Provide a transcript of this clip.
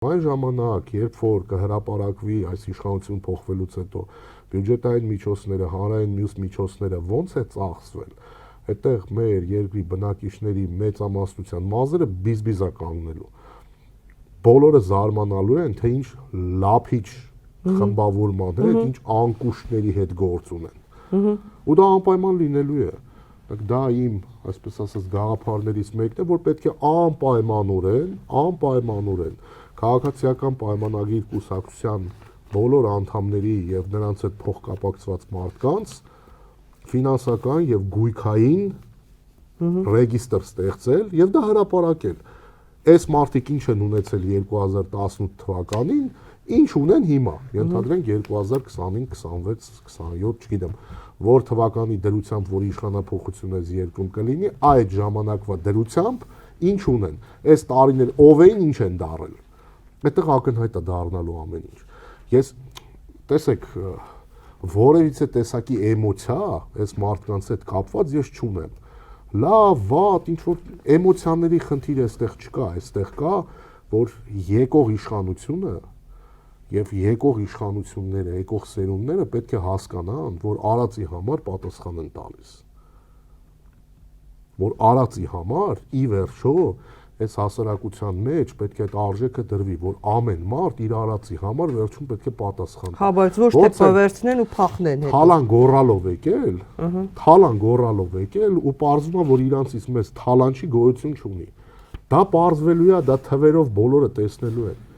Այն ժամանակ, երբ որ կհրապարակվի այս իշխանություն փոխվելուց հետո բյուջետային միջոցները, հանրային մյուս միջոցները ոնց է ծախսվել, այդտեղ մեր երկրի բնակիչների մեծամասնության մազերը բիզբիզա կանգնելու։ Բոլորը զարմանալու են, թե ինչ լափիչ խմբավորման հետ, ինչ անկուշտների հետ գործ ունեն։ Ու դա անպայման լինելու է։ Դա իմ, այսպես ասած, գաղափարներից մեկն է, որ պետք է անպայմանորեն քաղաքացիական պայմանագիր կուսակցության բոլոր անդամների եւ նրանց հետ փոխկապակցված մարդկանց ֆինանսական եւ գույքային ռեգիստր ստեղծել եւ դա հրապարակել։ Այս մարդիկ ինչ են ունեցել 2018 թվականին, ինչ ունեն հիմա։ Ենթադրենք 2025, 26, 27, չգիտեմ, որ թվականի դրությամբ, որ իշխանափոխություն այս երկրում կլինի, այդ ժամանակվա դրությամբ ինչ ունեն։ Այս տարիներ ով էին, ինչ են դարել։ Այդտեղ ակնհայտ է դառնալու ամեն ինչ։ Ես տեսեք, որևիցե տեսակի էմոցիա այս մարդկանց հետ կապված ես չունեմ։ Լավ, վատ, ինչ որ էմոցիաների խնդիր այստեղ չկա, այստեղ կա, որ եկող իշխանությունը եւ եկող իշխանությունները, եկող սերունդները պետք է հասկանան, որ արածի համար պատասխան են տալիս։ Որ արածի համար ի վերջո այս հասարակության մեջ պետք է այդ արժեքը դրվի, որ ամեն մարդ իր արածի համար վերջում պետք է պատասխան տա։ Հա, բայց ոչ թե պվերցնեն ու փախնեն հետո։ Թալան գորալով եկել ու պարզվում է, որ իրանցից մեծ թալանչի գոյություն չունի։ Դա պարզվելու է, դա թվերով բոլորը տեսնելու են։